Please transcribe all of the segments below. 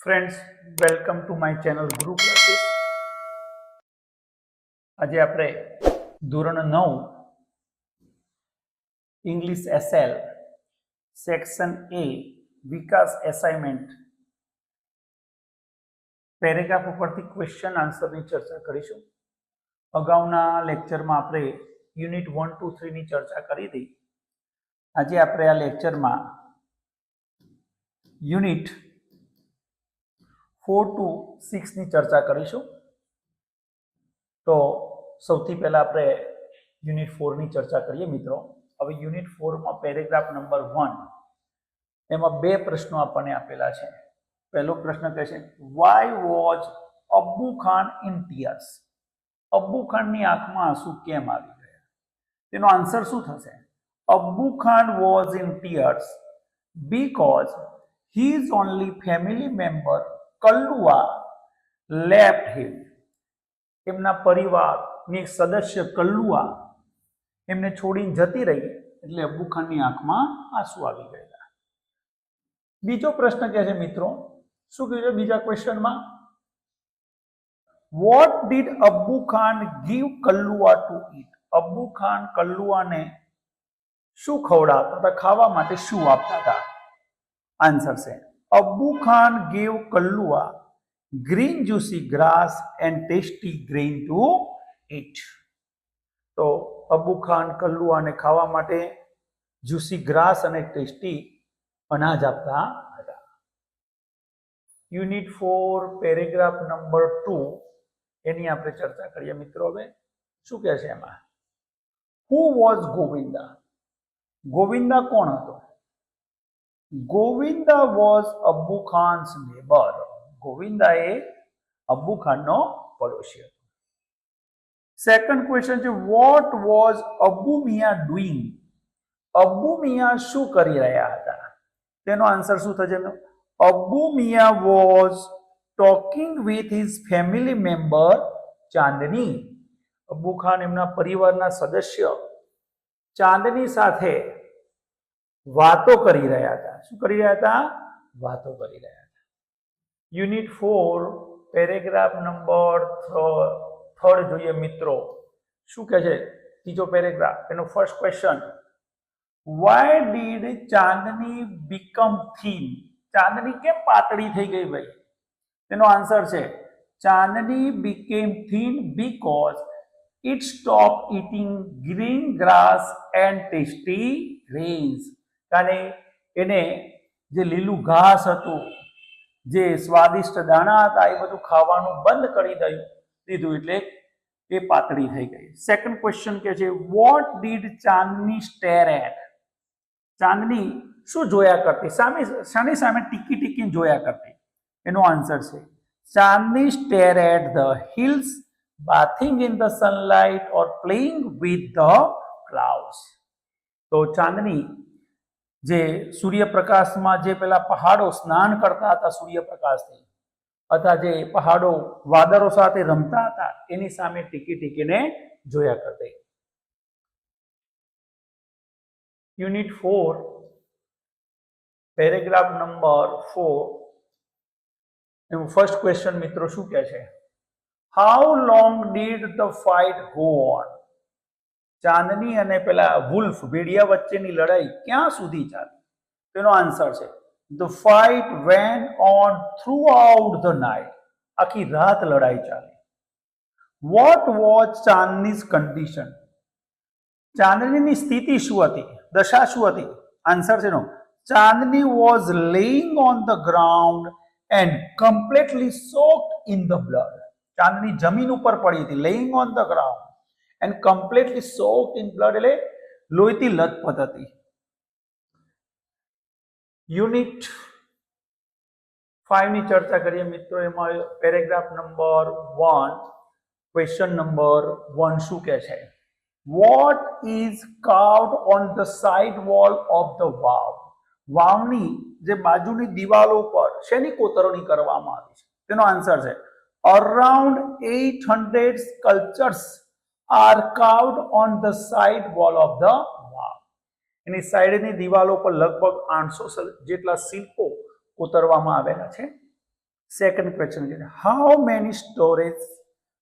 Friends, welcome to my channel ગુરુ classes. આજે આપણે ધોરણ 9 English SL section A Vikas assignment paragraph ઉપરથી ક્વેશ્ચન આન્સરની ચર્ચા કરીશું. અગાઉના લેક્ચરમાં આપણે યુનિટ 1, 2, 3 ની ચર્ચા કરી હતી. આજે આપણે આ લેક્ચરમાં યુનિટ 4 to 6 ની ચર્ચા કરીશું. તો સૌથી પહેલા આપણે યુનિટ 4 ની ચર્ચા કરીએ મિત્રો. હવે યુનિટ 4 માં પેરેગ્રાફ નંબર 1 એમાં બે પ્રશ્નો આપણને આપેલા છે. પહેલો પ્રશ્ન કહે છે, why was Abbu Khan in tears? Abbu ખાનની આંખમાં આંસુ કેમ આવી ગયા? તેનો આન્સર શું થશે? Abbu Khan was in tears because his only family member Kallua left him. એમના પરિવારની સદસ્ય કલ્લુઆ એમને છોડીને જતી રહી એટલે અબ્બુ ખાનની આંખમાં આંસુ આવી ગયા. બીજો પ્રશ્ન કહે છે મિત્રો, શું કહ્યું છે બીજા ક્વેશ્ચનમાં? What did Abbu Khan give Kallua to eat? Abbu Khan કલ્લુઆને શું ખવડાવતા હતા? ખાવા માટે શું આપતા હતા? આન્સર છે Abbu Khan gave કલ્લુઆ green juicy grass and tasty grain to eat. તો અબ્બુ ખાન કલ્લુઆને ખાવા માટે જ્યુસી ગ્રાસ અને ટેસ્ટી અનાજ આપતા હતા. યુનિટ 4 પેરેગ્રાફ નંબર 2 એની આપણે ચર્ચા કરીએ મિત્રો. હવે શું કહે છે એમાં? Who was Govinda? ગોવિંદા કોણ હતો? Govinda was Abbu Khan's neighbour. ગોવિંદા એ અબ્બુ ખાનનો પડોશી હતો. સેકન્ડ ક્વેશ્ચન છે, what was Abbu Mia doing? Abbu Mia શું કરી રહ્યા હતા? તેનો આન્સર શું થશે? Abbu Mia was talking with his family member Chandni. Abbu Khan એમના પરિવારના સદસ્ય ચાંદની સાથે વાતો કરી રહ્યા હતા. શું કરી રહ્યા હતા? વાતો કરી રહ્યા હતા. યુનિટ 4 પેરેગ્રાફ નંબર 3 જોઈએ મિત્રો. શું કહે છે ત્રીજો પેરેગ્રાફ? એનો first question, why did Chandni become thin? Chandni કેમ પાતળી થઈ ગઈ ભાઈ? તેનો આન્સર છે Chandni became thin because it stop eating green grass and tasty grains. કારણ એને જે લીલું ઘાસ હતું, જે સ્વાદિષ્ટ દાણા હતા, એ બધું ખાવાનું બંધ કરી દીધું એટલે એ પાતળી થઈ ગઈ. સેકન્ડ ક્વેશ્ચન કે છે, what did Chandni stare at? Chandni શું જોયા કરતી? શાની સામે ટીકીને જોયા કરતી? એનો આન્સર છે Chandni stare at the hills bathing in the sunlight or playing with the clouds. તો ચાંદની જે સૂર્યપ્રકાશમાં જે પેલા પહાડો સ્નાન કરતા હતા સૂર્યપ્રકાશથી, અથવા જે પહાડો વાદળો સાથે રમતા હતા, એની સામે ટીકીને જોયા કરતી. યુનિટ 4 પેરેગ્રાફ નંબર 4 એનું ફર્સ્ટ ક્વેશ્ચન મિત્રો શું કહે છે? How long did the fight go on? Chandni અને પેલા વુલ્ફ ભેડિયા વચ્ચેની લડાઈ ક્યાં સુધી ચાલી? તેનો આન્સર છે the fight went on throughout the night. આખી રાત લડાઈ ચાલી. What was Chandni's condition? ચાંદનીની સ્થિતિ શું હતી? દશા શું હતી? આન્સર છે Chandni was laying on the ground and completely soaked in the blood. Chandni જમીન ઉપર પડી હતી, laying on the ground and completely soaked in blood, એટલે લોહીથી લથપથ હતી. યુનિટ 5 ની ચર્ચા કરીએ મિત્રો. એમાં પેરેગ્રાફ નંબર 1 ક્વેશ્ચન નંબર 1 શું કહે છે? What is carved on the side wall of the vav? વાવની જે બાજુની દિવાલો પર શેની કોતરણી કરવામાં આવી છે? તેનો આન્સર છે around 800 sculptures are carved on the side wall of the wall. એની સાઈડની દિવાલો પર લગભગ 800 જેટલા શિલ્પો કોતરવામાં આવેલા છે. સેકન્ડ ક્વેશ્ચન છે how many storage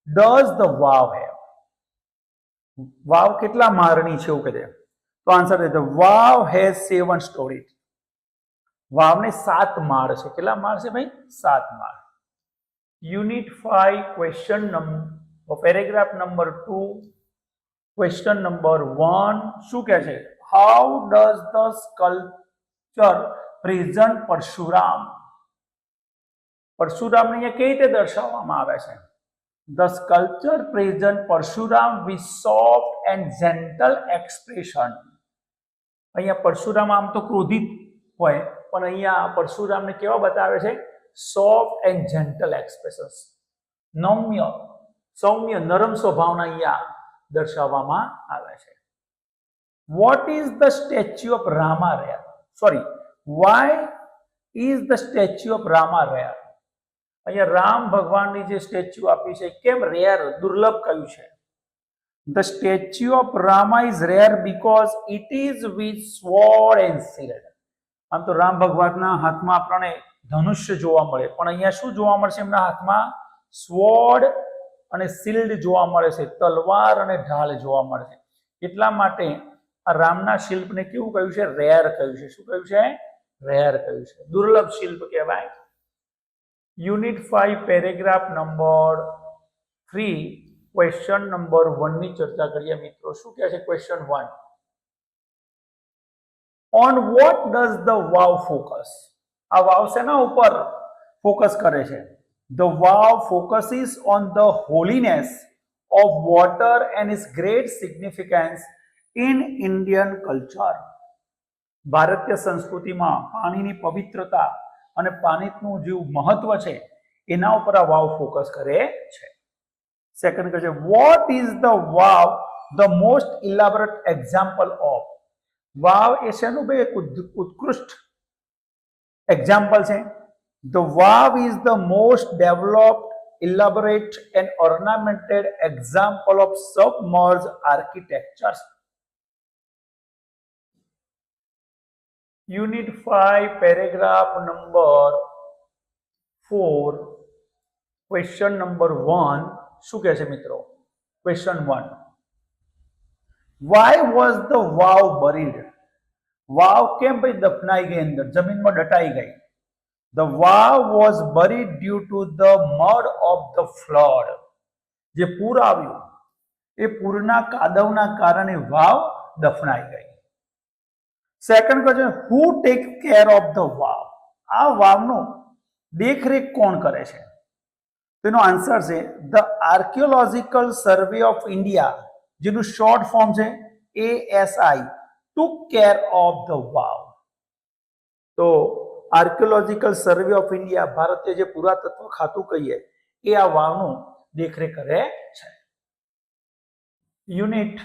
does the vav have? વાવ કેટલા માળની છે એવું કહે છે. તો આન્સર છે ધ વાવ હેઝ 7 સ્ટોરેજ. વાવને 7 માળ છે. કેટલા માળ છે ભાઈ? 7 માળ. Unit 5 question number paragraph number 2 question number 1 શું કહે છે? How does the sculpture present Parshuram? પરશુરામને અહીંયા કઈ રીતે દર્શાવવામાં આવે છે? The sculpture present Parshuram with soft and gentle expression. અહીંયા પરશુરામ આમ તો ક્રોધિત હોય પણ અહીંયા પરશુરામને કેવા બતાવે છે? Soft and gentle expression. સૌમ્ય નરમ સ્વભાવના અહીંયા દર્શાવવામાં આવે છે. What is the statue of Rama rare? Sorry, why is the statue of Rama rare? અહીંયા રામ ભગવાનની જે સ્ટેચ્યુ આપી છે કેમ રેર, દુર્લભ કયું છે? The statue of Rama is rare because it is with sword and shield. આમ તો રામ ભગવાનના હાથમાં આપણને ધનુષ્ય જોવા મળે પણ અહીંયા શું જોવા મળશે? એમના હાથમાં સ્વોર્ડ અને શિલ્ડ જોવા મળે છે, તલવાર અને ઢાલ જોવા મળે છે. એટલા માટે આ રામના શિલ્પને કેવું કહ્યું છે? રેર કહ્યું છે. શું કહ્યું છે? રેર કહ્યું છે. દુર્લભ શિલ્પ કહેવાય. Unit 5 paragraph number 3 question number 1 ની ચર્ચા કરીએ મિત્રો. શું કહે છે question 1? On what does the vav focus? આ વાવ શેના ઉપર ફોકસ કરે છે? The vav focuses on the holiness of water and its great significance in Indian culture. ભારતીય સંસ્કૃતિમાં પાણીની પવિત્રતા અને પાણીનું જે મહત્વ છે એના ઉપર આ વાવ ફોકસ કરે છે. Second question, what is the vav the most elaborate example of? વાવ એ શેનું ભાઈ એક ઉત્કૃષ્ટ એક્ઝામ્પલ છે? The vav is the most developed, elaborate and ornamented example of submerge architecture. Unit 5 paragraph number 4 question number 1 શું કહે છે મિત્રો? Question 1, why was the vav buried? વાવ કેમ ભાઈ દફનાઈ ગઈ, અંદર જમીનમાં દટાઈ ગઈ? The vav was buried due to the mud of the flood. જે પૂર આવ્યું એ પૂરના કાદવના કારણે વાવ દફનાઈ ગઈ. Second question, who take care of the vav? આ વાવનો દેખરેખ કોણ કરે છે? તેનો આન્સર છે the archaeological survey of India, જેનું શોર્ટ ફોર્મ છે ASI, took care of the vav. તો આર્કિયોલોજીકલ સર્વે ઓફ ઇન્ડિયા, ભારતીય જે પુરાતત્વ ખાતું કહીએ, એ આ વાવનું દેખરેખ કરે છે. યુનિટ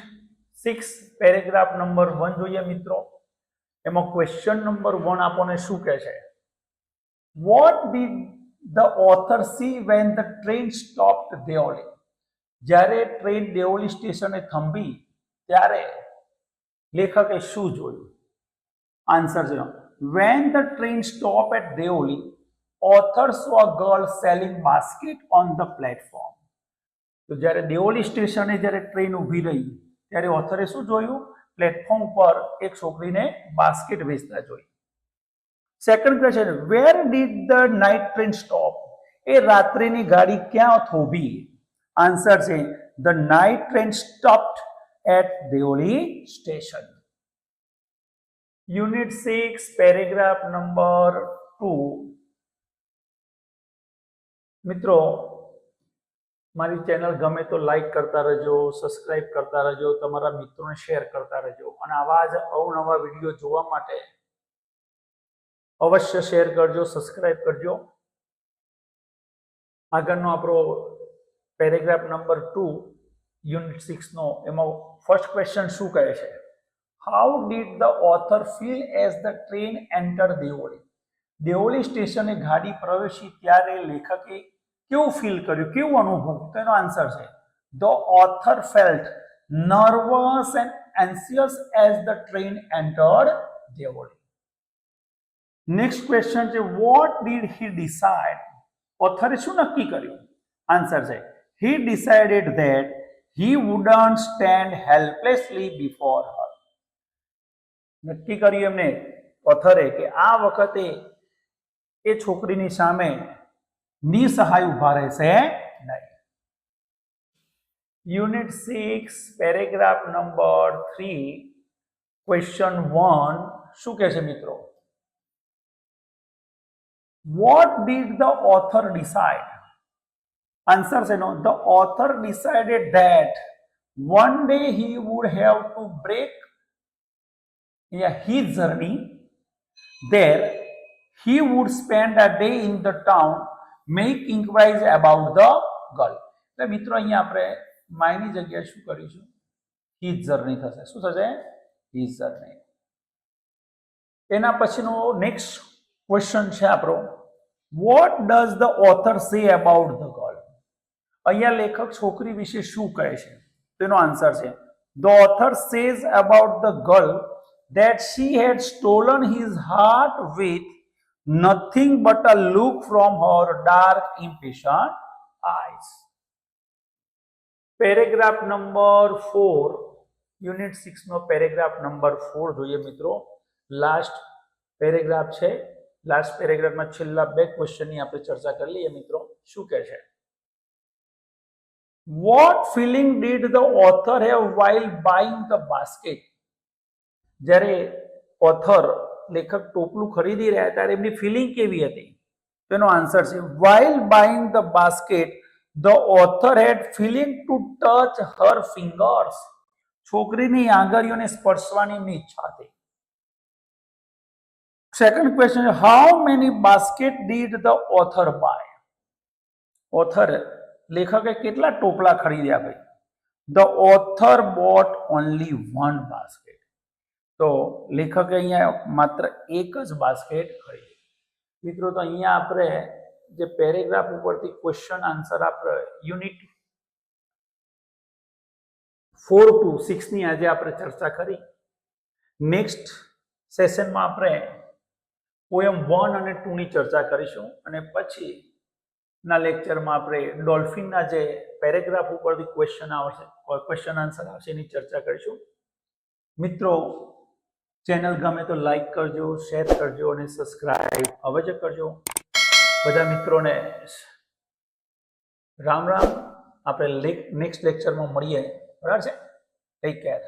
6 પેરેગ્રાફ નંબર 1 જોઈએ મિત્રો. એમાં ક્વેશ્ચન નંબર 1 આપણને શું કહે છે? What did the author see when the train stopped Deoli? જ્યારે ટ્રેન દેઓલી સ્ટેશને થંભી ત્યારે લેખકે શું જોયું? આન્સર છે when the train stop at Deoli, author saw a girl selling basket on the platform. તો જ્યારે દેઓલી સ્ટેશને જ્યારે ટ્રેન ઊભી રહી ત્યારે ઓથરે શું જોયું? પ્લેટફોર્મ પર એક છોકરીને બાસ્કેટ વેચતા જોઈ. Second question, where did the night train stop? એ રાત્રિની ગાડી ક્યાં થોભી? આન્સર છે the night train stopped at Deoli station. Unit 6 paragraph number 2 મિત્રો, મારી ચેનલ ગમે તો લાઈક કરતા રહેજો, સબસ્ક્રાઇબ કરતા રહેજો, તમારા મિત્રોને શેર કરતા રહેજો અને આવા જ અવનવા વિડીયો જોવા માટે અવશ્ય શેર કરજો, સબસ્ક્રાઇબ કરજો. આગળનો આપણો પેરેગ્રાફ નંબર 2 યુનિટ 6 નો, એમાં ફર્સ્ટ ક્વેશ્ચન શું કહે છે? How did the author feel as the train enter Deoli? Deoli સ્ટેશને ગાડી પ્રવેશી ત્યારે લેખકે કેવું ફીલ કર્યું, કેવું અનુભવ? તો એનો આન્સર છે the author felt nervous and anxious as the train entered Deoli. Next question છે વોટ ડીડ હી ડિસાઇડ ઓથરે શું નક્કી કર્યું? આન્સર છે he decided that he wouldn't stand helplessly before her. નક્કી કર્યું એમને ઓથરે કે આ વખતે એ છોકરીની સામે નિસહાય ઉભા રહેશે નહીં. યુનિટ 6 પેરેગ્રાફ નંબર 3 ક્વેશ્ચન 1 શું કહે છે મિત્રો? What did the author decide? Answer છે no. The author decided that one day he would have to break his journey. There he would spend a day in the town, make inquiries about the girl. એટલે મિત્રો અહીંયા આપણે માયની જગ્યાએ શું કરીશું? his journey થશે. શું થશે? his journey. એના પછીનો નેક્સ્ટ ક્વેશ્ચન છે આપણો what does the author say about the girl? અહીંયા લેખક છોકરી વિશે શું કહે છે? તેનો આન્સર છે the author says about the girl that she had stolen his heart with nothing but a look from her dark impatient eyes. Paragraph number 4 unit 6 no paragraph number 4 જોઈએ મિત્રો. લાસ્ટ પેરેગ્રાફ છે. Last પેરેગ્રાફમાં છેલ્લા બે ક્વેશ્ચનની આપણે ચર્ચા કરી લઈએ મિત્રો. શું કહે છે? What feeling did the author have while buying the basket? જ્યારે ઓથર લેખક ટોપલું ખરીદી રહ્યા ત્યારે એમની ફિલિંગ કેવી હતી? તેનો આન્સર છે while buying the basket the author had feeling to touch her fingers. છોકરીની આંગળીઓને સ્પર્શવાની એમની ઈચ્છા હતી. Second question, how many basket did the author buy? Author લેખકે કેટલા ટોપલા ખરીદ્યા ભાઈ? The author bought only one basket. તો લેખકે અહીંયા માત્ર એક જ બાસ્કેટ ખરીદી. મિત્રો તો અહીંયા આપણે જે પેરેગ્રાફ ઉપરથી ક્વેશ્ચન આન્સર આપણે યુનિટ 4 to 6 ની આજે આપણે ચર્ચા કરી. નેક્સ્ટ સેશનમાં આપણે પોયમ 1 અને 2 ની ચર્ચા કરીશું અને પછી ના લેક્ચરમાં આપણે ડોલ્ફિનના જે પેરેગ્રાફ ઉપરથી ક્વેશ્ચન આવશે, ક્વેશ્ચન આન્સર આવશે એની ચર્ચા કરીશું. મિત્રો ચેનલ ગમે તો લાઈક કરજો, શેર કરજો અને સબસ્ક્રાઇબ અવશ્ય કરજો. બધા મિત્રોને રામ રામ. આપણે નેક્સ્ટ લેક્ચરમાં મળીએ. બરાબર છે? Take care.